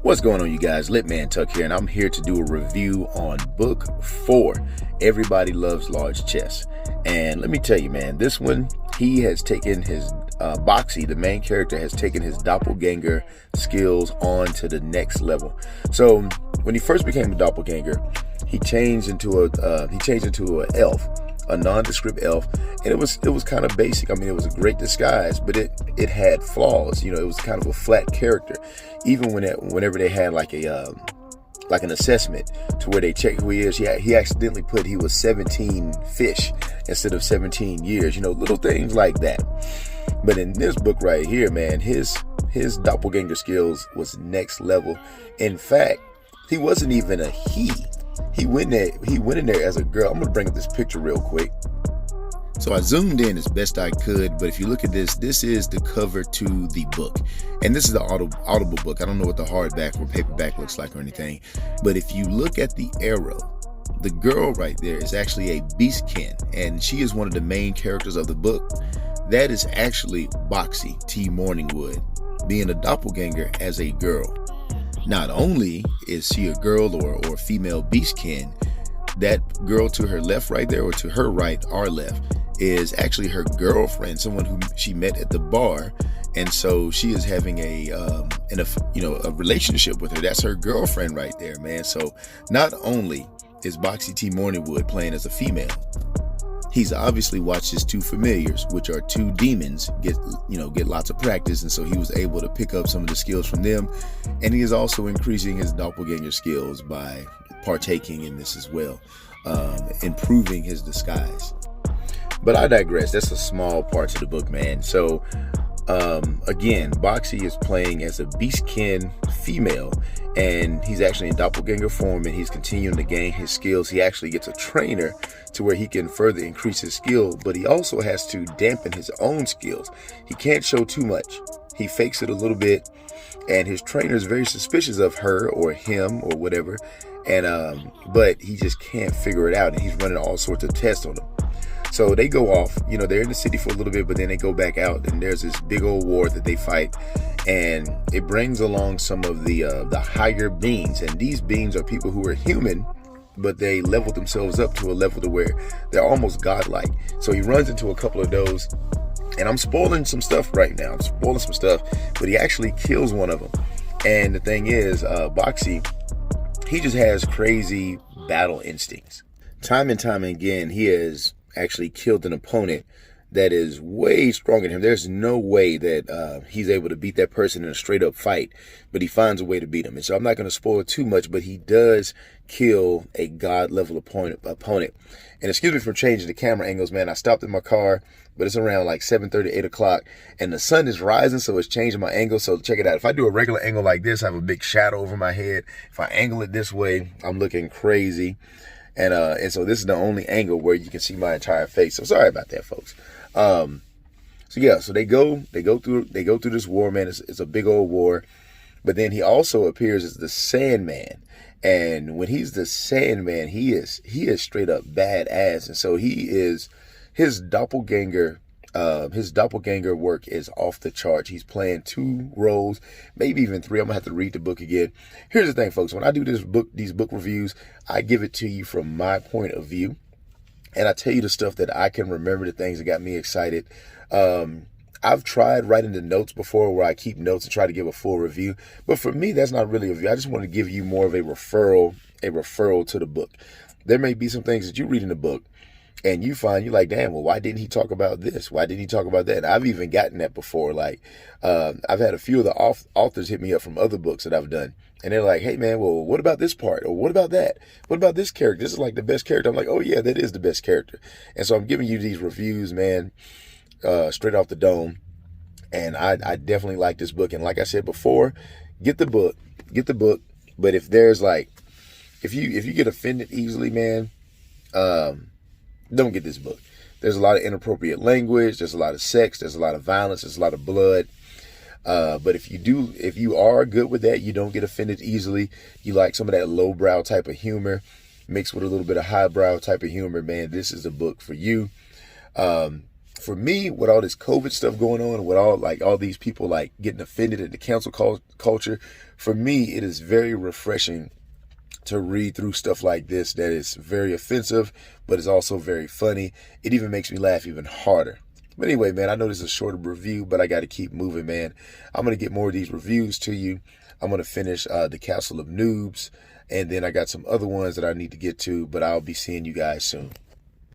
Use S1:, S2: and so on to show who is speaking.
S1: What's going on, you guys? Lit Man Tuck here, and I'm here to do a review on book 4, Everybody Loves Large Chests. And let me tell you, man, this one, he has taken his, Boxxy, the main character, has taken his doppelganger skills on to the next level. So when he first became a doppelganger, he changed into a elf, a nondescript elf, and it was kind of basic. I mean, it was a great disguise, but it had flaws. You know, it was kind of a flat character. Even whenever they had like an assessment to where they check who he is, he accidentally put he was 17 fish instead of 17 years. You know, little things like that. But in this book right here, man, his doppelganger skills was next level. In fact, he wasn't even a he. He went in there as a girl. I'm gonna bring up this picture real quick. So I zoomed in as best I could, but if you look at this, this is the cover to the book. And this is the audible book. I don't know what the hardback or paperback looks like or anything. But if you look at the arrow, the girl right there is actually a beastkin, and she is one of the main characters of the book. That is actually Boxxy T Morningwood, being a doppelganger as a girl. Not only is she a girl or female beastkin, that girl to her left right there, or to her right, our left, is actually her girlfriend, someone who she met at the bar, and so she is having a relationship with her. That's her girlfriend right there, man. So not only is Boxxy T Morningwood playing as a female, he's obviously watched his two familiars, which are two demons, get lots of practice, and so he was able to pick up some of the skills from them. And he is also increasing his doppelganger skills by partaking in this as well, improving his disguise. But I digress. That's a small part to the book, man. So again, Boxxy is playing as a beastkin female, and he's actually in doppelganger form, and he's continuing to gain his skills. He actually gets a trainer to where he can further increase his skill, but he also has to dampen his own skills. He can't show too much. He fakes it a little bit, and his trainer is very suspicious of her or him or whatever, and but he just can't figure it out, and he's running all sorts of tests on him. So they go off, they're in the city for a little bit, but then they go back out, and there's this big old war that they fight, and it brings along some of the higher beings, and these beings are people who are human, but they leveled themselves up to a level to where they're almost godlike. So he runs into a couple of those, and I'm spoiling some stuff right now. But he actually kills one of them. And the thing is, Boxxy, he just has crazy battle instincts. Time and time again, he has actually killed an opponent that is way stronger than him. There's no way that he's able to beat that person in a straight up fight, but he finds a way to beat him. And so I'm not going to spoil too much, but he does kill a god level opponent. And excuse me for changing the camera angles, man. I stopped in my car, but it's around like 7:30, 8 o'clock, and the sun is rising, so it's changing my angle. So check it out. If I do a regular angle like this, I have a big shadow over my head. If I angle it this way, I'm looking crazy. And so this is the only angle where you can see my entire face. So sorry about that, folks. So they go through this war, man. It's a big old war. But then he also appears as the Sandman. And when he's the Sandman, he is straight up badass. And so his doppelganger work is off the charts. He's playing 2 roles, maybe even 3. I'm gonna have to read the book again. Here's the thing, folks. When I do these book reviews, I give it to you from my point of view, and I tell you the stuff that I can remember, the things that got me excited. I've tried writing the notes before, where I keep notes and try to give a full review, but for me, that's not really a review. I just want to give you more of a referral to the book. There may be some things that you read in the book and you find, you're like, damn, well, why didn't he talk about this? Why didn't he talk about that? And I've even gotten that before. Like, I've had a few of the authors hit me up from other books that I've done. And they're like, hey, man, well, what about this part? Or what about that? What about this character? This is like the best character. I'm like, oh, yeah, that is the best character. And so I'm giving you these reviews, man, straight off the dome. And I definitely like this book. And like I said before, get the book. But if there's like, if you get offended easily, man, don't get this book. There's a lot of inappropriate language. There's a lot of sex. There's a lot of violence. There's a lot of blood. But if you are good with that, you don't get offended easily. You like some of that lowbrow type of humor mixed with a little bit of highbrow type of humor, man, this is a book for you. for me, with all this COVID stuff going on, with all these people like getting offended at the cancel culture, for me, it is very refreshing to read through stuff like this that is very offensive, but is also very funny. It even makes me laugh even harder. But anyway, man, I know this is a shorter review, but I got to keep moving, man. I'm going to get more of these reviews to you. I'm going to finish the Castle of Noobs, and then I got some other ones that I need to get to, but I'll be seeing you guys soon.